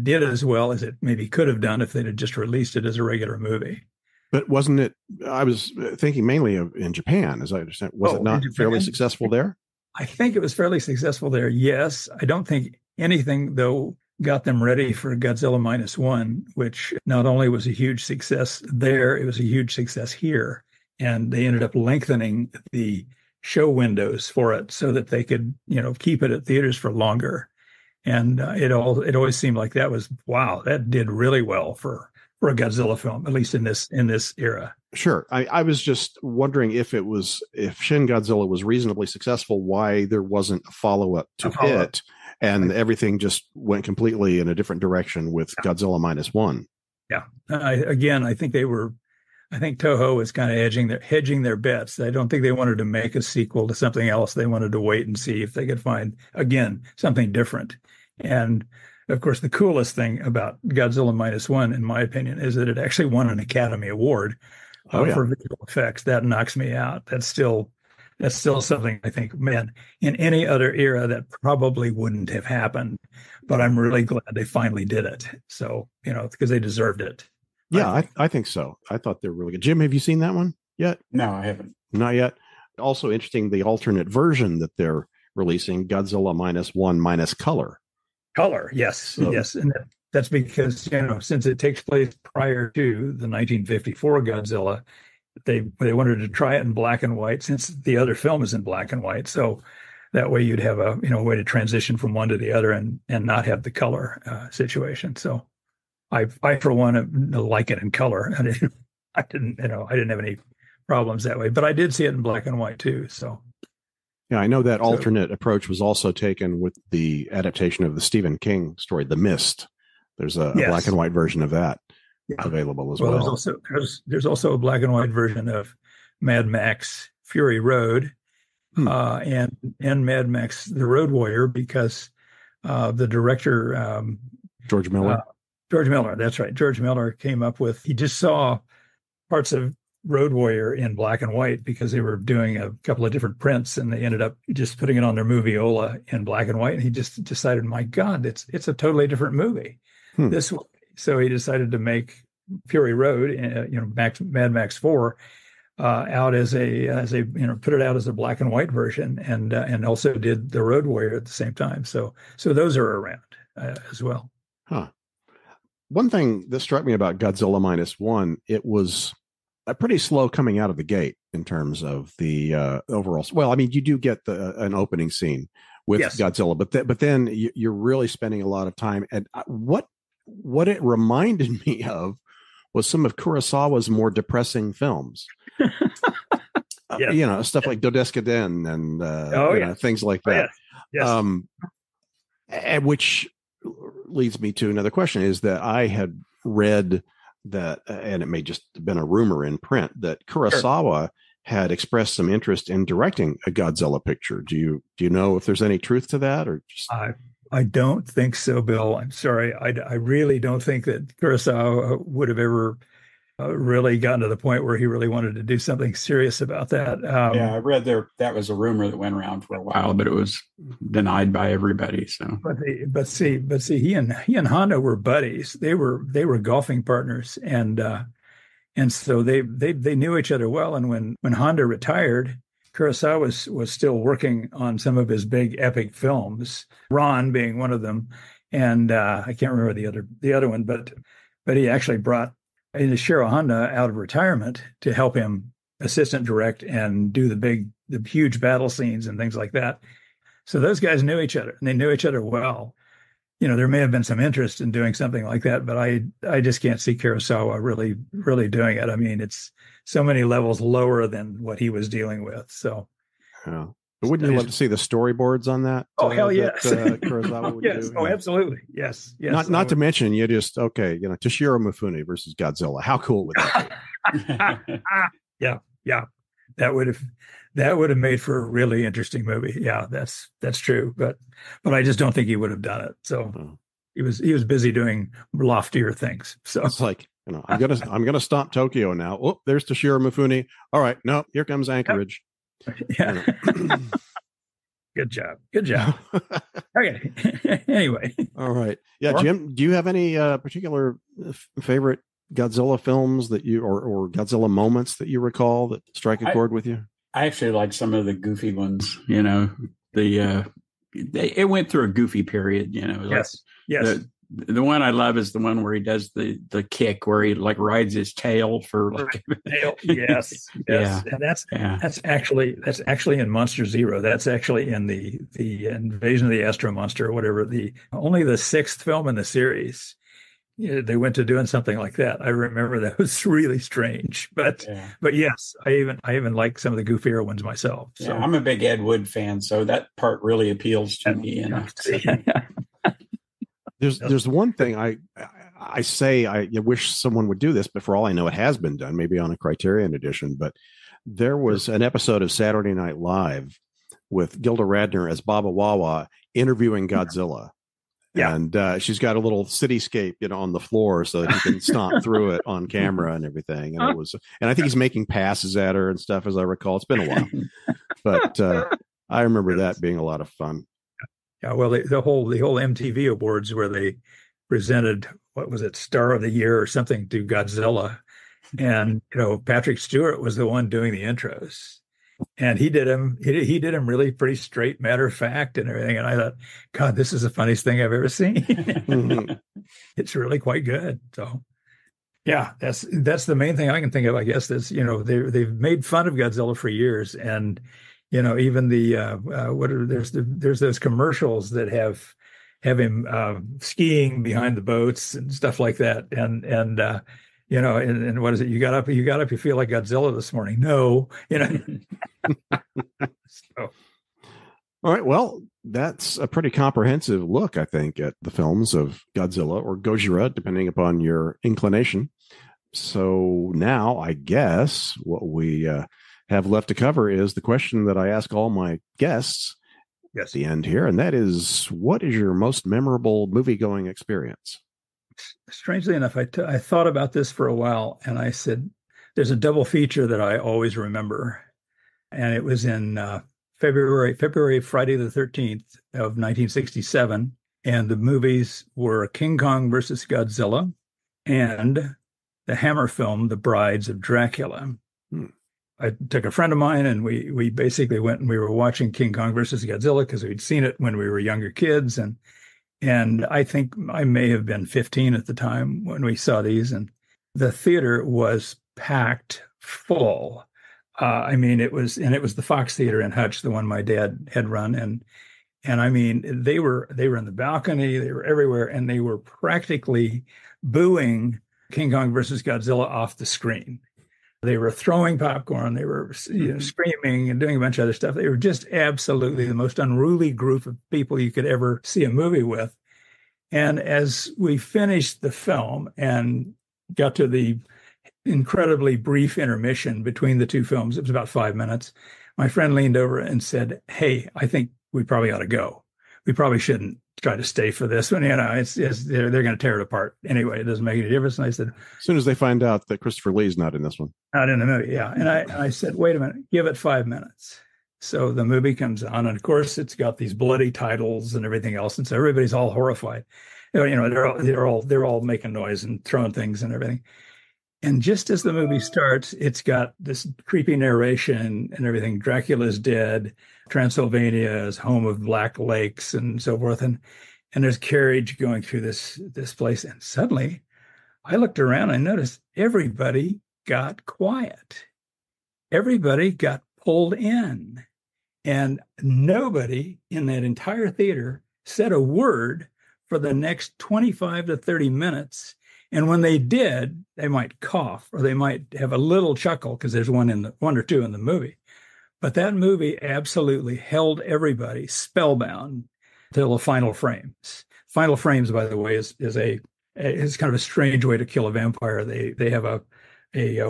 did as well as it maybe could have done if they'd have just released it as a regular movie. But wasn't it, I was thinking mainly of in Japan, as I understand, was it not fairly successful there? I think it was fairly successful there, yes. I don't think anything, though, got them ready for Godzilla Minus One, which not only was a huge success there, it was a huge success here. And they ended up lengthening the show windows for it so that they could, keep it at theaters for longer. And it always seemed like that was, wow, that did really well for a Godzilla film, at least in this era. Sure. I was just wondering if Shin Godzilla was reasonably successful, why there wasn't a follow-up to it, and everything just went completely in a different direction with Godzilla Minus One. Yeah. I think Toho was kind of hedging their bets. I don't think they wanted to make a sequel to something else. They wanted to wait and see if they could find, again, something different. And of course, the coolest thing about Godzilla Minus One, in my opinion, is that it actually won an Academy Award for visual effects. That knocks me out. That's still something I think, man, in any other era that probably wouldn't have happened. But I'm really glad they finally did it. So, because they deserved it. Yeah, I think so. I thought they were really good. Jim, have you seen that one yet? No, I haven't. Not yet. Also interesting, the alternate version that they're releasing, Godzilla Minus One minus color. Color, yes, yes. And that's because, since it takes place prior to the 1954 Godzilla, they wanted to try it in black and white since the other film is in black and white. So that way you'd have a way to transition from one to the other and not have the color situation. So I for one like it in color. I didn't have any problems that way, but I did see it in black and white too. So. Yeah, I know that alternate approach was also taken with the adaptation of the Stephen King story, The Mist. There's a black and white version of that available as well. There's also a black and white version of Mad Max Fury Road and Mad Max The Road Warrior because the director George Miller. That's right. George Miller came up with. He just saw parts of Road Warrior in black and white because they were doing a couple of different prints and they ended up just putting it on their movieola in black and white. And he just decided, my God, it's a totally different movie. This way. So he decided to make Fury Road, Mad Max 4, out as a put it out as a black and white version, and also did the Road Warrior at the same time. So those are around as well. Huh. One thing that struck me about Godzilla Minus One, it was pretty slow coming out of the gate in terms of the overall. Well, I mean, you do get an opening scene with Godzilla, but then you're really spending a lot of time. And what it reminded me of was some of Kurosawa's more depressing films. Stuff like Dodes'ka-den and things like that. And which leads me to another question: is that I had read that, and it may just have been a rumor in print, that Kurosawa had expressed some interest in directing a Godzilla picture. Do you know if there's any truth to that, or just? I don't think so, Bill. I'm sorry. I really don't think that Kurosawa would have ever really gotten to the point where he really wanted to do something serious about that. I read that was a rumor that went around for a while, but it was denied by everybody. So, but see, he and Honda were buddies. They were golfing partners, and so they knew each other well. And when Honda retired, Kurosawa was still working on some of his big epic films, Ron being one of them, and I can't remember the other one, but he actually brought Ishiro Honda out of retirement to help him assistant direct and do the huge battle scenes and things like that. So those guys knew each other, and they knew each other well. There may have been some interest in doing something like that, but I just can't see Kurosawa really doing it. I mean, it's so many levels lower than what he was dealing with. So, yeah. But wouldn't you love to see the storyboards on that? Oh, hell yes. Kurosawa would yes. do? Oh, absolutely. Yes. Not to mention, you just, Toshiro Mifune versus Godzilla. How cool would that be? Yeah. That would have made for a really interesting movie. Yeah, that's true. But I just don't think he would have done it. So he was busy doing loftier things. So it's like, I'm gonna stomp Tokyo now. Oh, there's Toshiro Mifune. All right, no, here comes Anchorage. Yeah. Good job. Okay. Anyway. All right. Yeah, Jim, do you have any particular favorite Godzilla films that you or Godzilla moments that you recall that strike a chord with you? I actually like some of the goofy ones. It went through a goofy period. Yes. The one I love is the one where he does the kick where he like rides his tail for like yes. Yeah. And that's actually in Monster Zero. That's actually in the Invasion of the Astro Monster or whatever, only the 6th film in the series. They went to doing something like that. I remember that was really strange, but yes, I even like some of the goofier ones myself. So I'm a big Ed Wood fan, so that part really appeals to me. There's one thing I say I wish someone would do this, but for all I know, it has been done, maybe on a Criterion edition. But there was an episode of Saturday Night Live with Gilda Radner as Baba Wawa interviewing Godzilla. Yeah. And she's got a little cityscape, on the floor so that he can stomp through it on camera and everything. And and I think he's making passes at her and stuff, as I recall. It's been a while, but I remember that being a lot of fun. Yeah, well, the whole MTV Awards where they presented, what was it, Star of the Year or something to Godzilla, and Patrick Stewart was the one doing the intros, and he did him really pretty straight, matter of fact, and everything. And I thought, God, this is the funniest thing I've ever seen. It's really quite good. So, yeah, that's the main thing I can think of. I guess is they've made fun of Godzilla for years, and even there's those commercials that have him skiing behind the boats and stuff like that. And what is it? You got up, you feel like Godzilla this morning. No, So. All right. Well, that's a pretty comprehensive look, I think, at the films of Godzilla or Gojira, depending upon your inclination. So now I guess what we have left to cover is the question that I ask all my guests at the end here, and that is, what is your most memorable movie-going experience? Strangely enough, I thought about this for a while, and I said, there's a double feature that I always remember, and it was in Friday the 13th of 1967, and the movies were King Kong versus Godzilla and the Hammer film, The Brides of Dracula. I took a friend of mine, and we basically went and we were watching King Kong versus Godzilla because we'd seen it when we were younger kids, and I think I may have been 15 at the time when we saw these, and the theater was packed full. I mean, it was the Fox Theater in Hutch, the one my dad had run, and I mean, they were in the balcony, they were everywhere, and they were practically booing King Kong versus Godzilla off the screen. They were throwing popcorn, they were screaming and doing a bunch of other stuff. They were just absolutely the most unruly group of people you could ever see a movie with. And as we finished the film and got to the incredibly brief intermission between the two films, it was about 5 minutes, my friend leaned over and said, "Hey, I think we probably ought to go. We probably shouldn't try to stay for this one. You know, they're going to tear it apart anyway. It doesn't make any difference." And I said, as soon as they find out that Christopher Lee's not in this one, not in the movie, yeah. And I said, "Wait a minute, give it 5 minutes." So the movie comes on, and of course, it's got these bloody titles and everything else, and so everybody's all horrified. You know, they're all making noise and throwing things and everything. And just as the movie starts, it's got this creepy narration and everything. Dracula's dead. Transylvania is home of black lakes and so forth. And there's carriage going through this place. And suddenly I looked around and I noticed everybody got quiet. Everybody got pulled in. And nobody in that entire theater said a word for the next 25 to 30 minutes. And when they did, they might cough or they might have a little chuckle because there's one or two in the movie. But that movie absolutely held everybody spellbound till the final frames. Final frames, by the way, is kind of a strange way to kill a vampire. They have a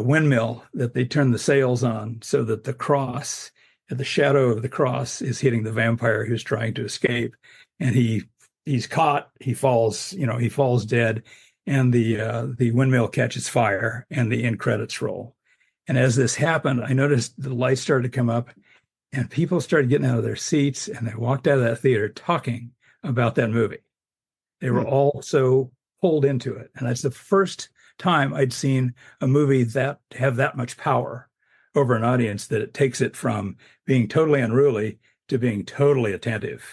windmill that they turn the sails on so that the shadow of the cross is hitting the vampire who's trying to escape, and he's caught. He falls dead. And the windmill catches fire and the end credits roll. And as this happened, I noticed the lights started to come up and people started getting out of their seats and they walked out of that theater talking about that movie. They were all so pulled into it. And that's the first time I'd seen a movie that have that much power over an audience, that it takes it from being totally unruly to being totally attentive.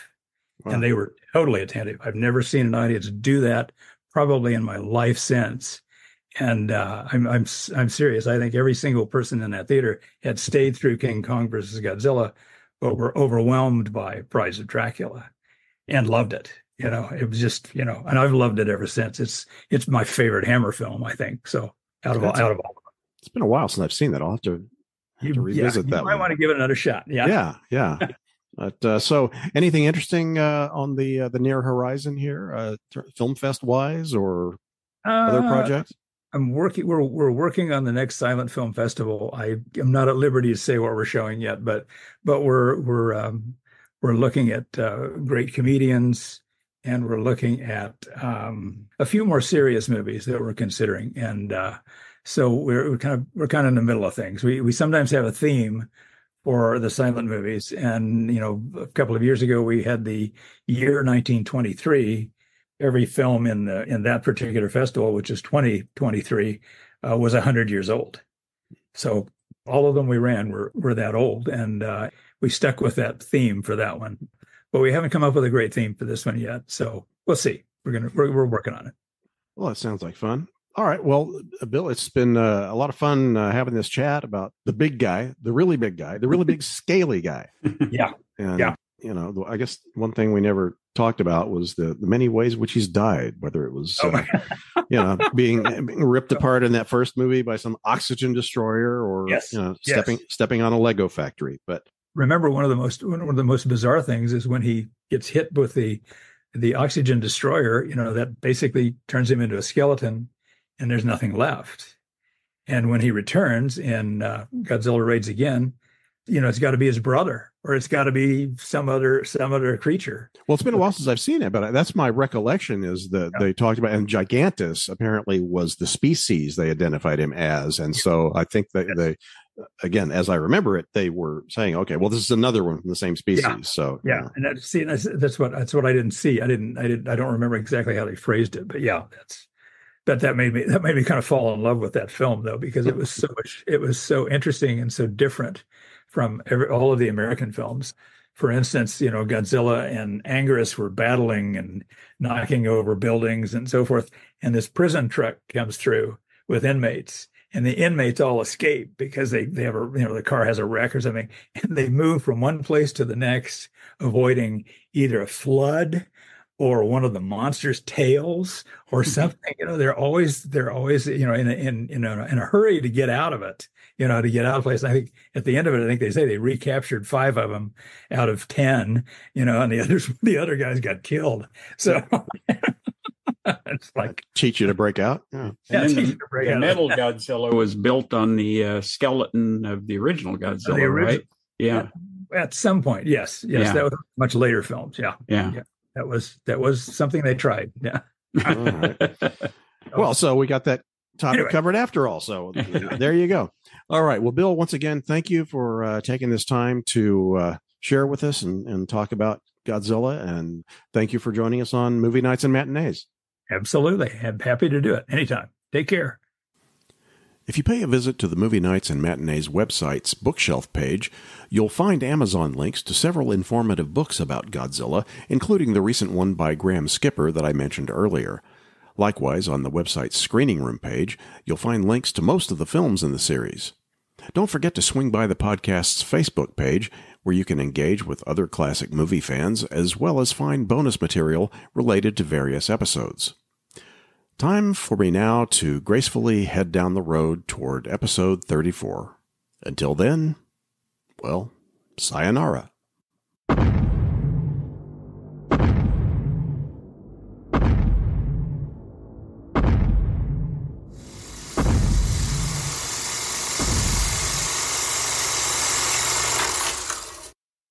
Wow. And they were totally attentive. I've never seen an audience do that probably in my life since. And I'm serious. I think every single person in that theater had stayed through King Kong versus Godzilla, but were overwhelmed by Brides of Dracula and loved it. You know, it was just, you know, and I've loved it ever since. It's my favorite Hammer film, I think. So out of all. It's been a while since I've seen that. I'll have to revisit that. You might want to give it another shot. Yeah. But so anything interesting on the near horizon here, film fest wise, or other projects? We're working on the next silent film festival. I am not at liberty to say what we're showing yet, but we're looking at great comedians, and we're looking at a few more serious movies that we're considering. And so we're kind of in the middle of things. We sometimes have a theme for the silent movies. And, you know, a couple of years ago, we had the year 1923. Every film in that particular festival, which is 2023, was 100 years old. So all of them we ran were that old. And we stuck with that theme for that one. But we haven't come up with a great theme for this one yet. So we'll see. We're working on it. Well, that sounds like fun. All right. Well, Bill, it's been a lot of fun having this chat about the big guy, the really big guy, the really big scaly guy. Yeah. And, you know, I guess one thing we never talked about was the many ways in which he's died, whether it was, you know, being ripped apart in that first movie by some oxygen destroyer, or, you know, stepping on a Lego factory. But remember, one of the most bizarre things is when he gets hit with the oxygen destroyer, you know, that basically turns him into a skeleton. And there's nothing left. And when he returns in Godzilla Raids Again, you know, it's got to be his brother, or it's got to be some other creature. Well, it's been a while since I've seen it, but that's my recollection, is that they talked about, and Gigantus apparently was the species they identified him as. And so I think that they, again, as I remember it, they were saying, okay, well, this is another one from the same species. Yeah. So yeah, and that's what I didn't see. I don't remember exactly how they phrased it, but yeah, that made me kind of fall in love with that film, though, because it was so interesting and so different from all of the American films. For instance, you know, Godzilla and Anguirus were battling and knocking over buildings and so forth, and this prison truck comes through with inmates, and the inmates all escape because they have the car has a wreck or something, and they move from one place to the next, avoiding either a flood or one of the monster's tails or something. They're always in a hurry to get out of it. To get out of place. I think at the end of it, I think they say they recaptured 5 of them out of 10. And the other guys got killed. So it's like teach you to break out. Yeah, the metal Godzilla was built on the skeleton of the original Godzilla, right? Yeah. At some point, yes. Yeah. That was much later films. Yeah. That was something they tried. Yeah. All right. Well, so we got that topic covered after all. So there you go. All right. Well, Bill, once again, thank you for taking this time to share with us and talk about Godzilla. And thank you for joining us on Movie Nights and Matinees. Absolutely. I'm happy to do it anytime. Take care. If you pay a visit to the Movie Nights and Matinees website's bookshelf page, you'll find Amazon links to several informative books about Godzilla, including the recent one by Graham Skipper that I mentioned earlier. Likewise, on the website's screening room page, you'll find links to most of the films in the series. Don't forget to swing by the podcast's Facebook page, where you can engage with other classic movie fans, as well as find bonus material related to various episodes. Time for me now to gracefully head down the road toward episode 34. Until then, well, sayonara.